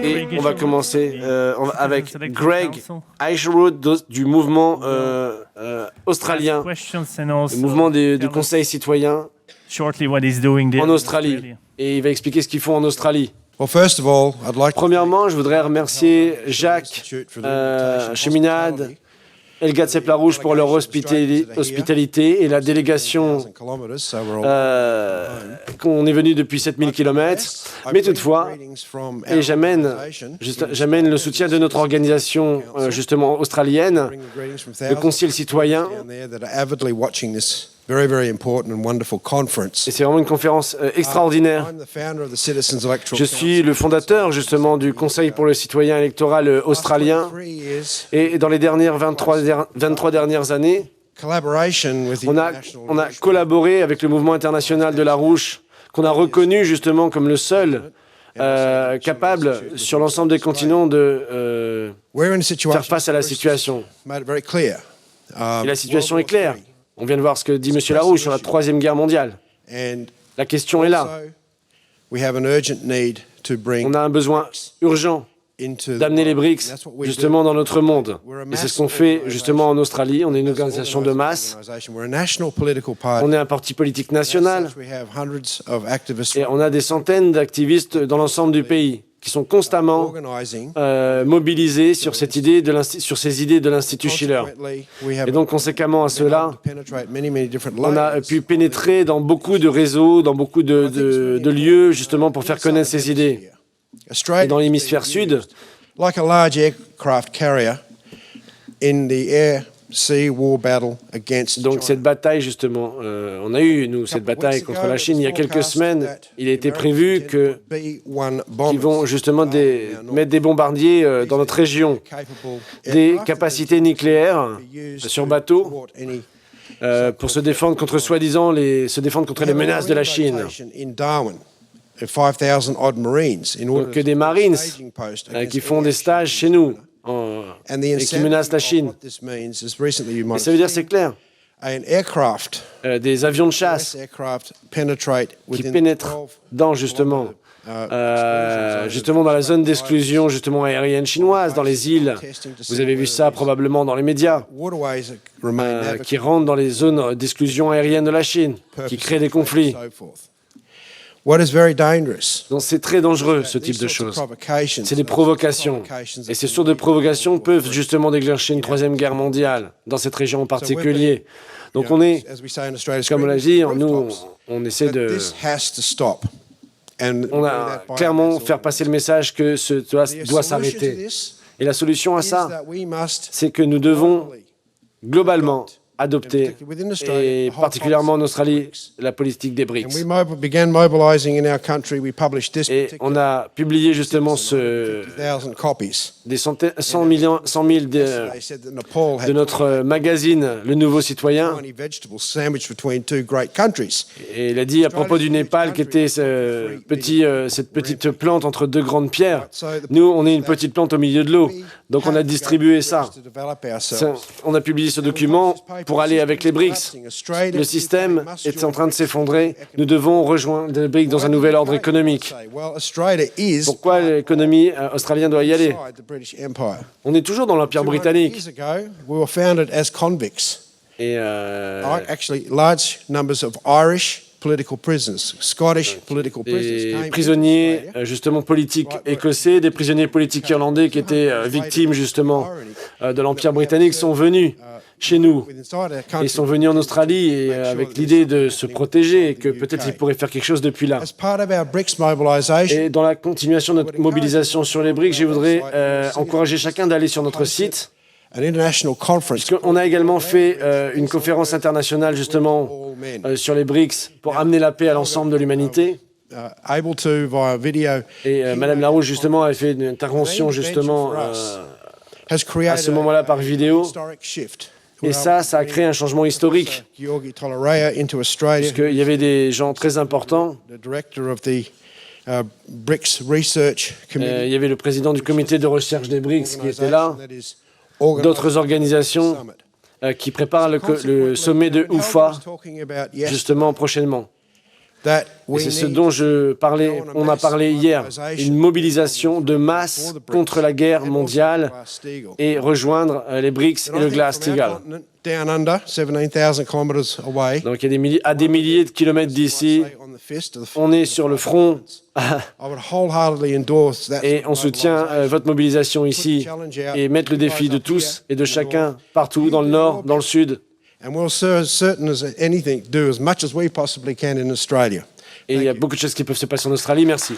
Et on va commencer avec Greg Isherwood du mouvement australien, le mouvement du Conseil citoyen en Australie. Et il va expliquer ce qu'ils font en Australie. Premièrement, je voudrais remercier Jacques Cheminade, Elga Tsep-Larouche pour leur hospitalité et la délégation qu'on est venu depuis 7000 km. Mais toutefois, et j'amène le soutien de notre organisation justement australienne, le Concile citoyen. Et c'est vraiment une conférence extraordinaire. Je suis le fondateur justement du Conseil pour le citoyen électoral australien et dans les 23 dernières années, on a collaboré avec le mouvement international de la Rouge qu'on a reconnu justement comme le seul capable sur l'ensemble des continents de faire face à la situation. Et la situation est claire. On vient de voir ce que dit M. Larouche sur la Troisième Guerre mondiale. La question est là. On a un besoin urgent d'amener les BRICS justement dans notre monde. Et c'est ce qu'on fait justement en Australie. On est une organisation de masse. On est un parti politique national. Et on a des centaines d'activistes dans l'ensemble du pays qui sont constamment mobilisés sur ces idées de l'Institut Schiller. Et donc, conséquemment à cela, on a pu pénétrer dans beaucoup de réseaux, dans beaucoup de lieux, justement, pour faire connaître ces idées. Et dans l'hémisphère sud, donc cette bataille, justement, on a eu, nous, cette bataille contre la Chine il y a quelques semaines. Il a été prévu qu'ils vont justement mettre des bombardiers dans notre région, des capacités nucléaires sur bateau pour se défendre contre, soi-disant, se défendre contre les menaces de la Chine. Donc des Marines qui font des stages chez nous. Et qui menacent la Chine. Et ça veut dire, c'est clair, des avions de chasse qui pénètrent dans, justement dans la zone d'exclusion justement aérienne chinoise, dans les îles. Vous avez vu ça probablement dans les médias, qui rentrent dans les zones d'exclusion aérienne de la Chine, qui créent des conflits. Donc c'est très dangereux, ce type de choses. C'est des provocations. Et ces sortes de provocations peuvent justement déclencher une troisième guerre mondiale, dans cette région en particulier. Donc on est, comme on l'a dit, nous, on essaie de... On a clairement faire passer le message que doit s'arrêter. Et la solution à ça, c'est que nous devons globalement adopter, et particulièrement en Australie, la politique des BRICS. Et on a publié justement des 100 000 de notre magazine, Le Nouveau Citoyen. Et il a dit à propos du Népal, qui était cette petite plante entre deux grandes pierres. Nous, on est une petite plante au milieu de l'eau. Donc on a distribué ça. On a publié ce document pour aller avec les BRICS. Le système est en train de s'effondrer. Nous devons rejoindre les BRICS dans un nouvel ordre économique. Pourquoi l'économie australienne doit y aller? On est toujours dans l'Empire britannique. Et des prisonniers justement politiques écossais, des prisonniers politiques irlandais qui étaient victimes justement de l'Empire britannique sont venus chez nous. Ils sont venus en Australie et avec l'idée de se protéger et que peut-être ils pourraient faire quelque chose depuis là. Et dans la continuation de notre mobilisation sur les BRICS, je voudrais encourager chacun d'aller sur notre site. On a également fait une conférence internationale justement sur les BRICS pour amener la paix à l'ensemble de l'humanité. Et Madame Larouche justement a fait une intervention justement à ce moment-là par vidéo. Et ça a créé un changement historique. Puisqu'il y avait des gens très importants. Il y avait le président du comité de recherche des BRICS qui était là. D'autres organisations qui préparent le sommet de Oufa, justement, prochainement. Et c'est ce dont on a parlé hier, une mobilisation de masse contre la guerre mondiale et rejoindre les BRICS et le Glass-Steagall. Donc à des milliers de kilomètres d'ici, on est sur le front et on soutient votre mobilisation ici et mettre le défi de tous et de chacun partout dans le nord, dans le sud. Et il y a beaucoup de choses qui peuvent se passer en Australie. Merci.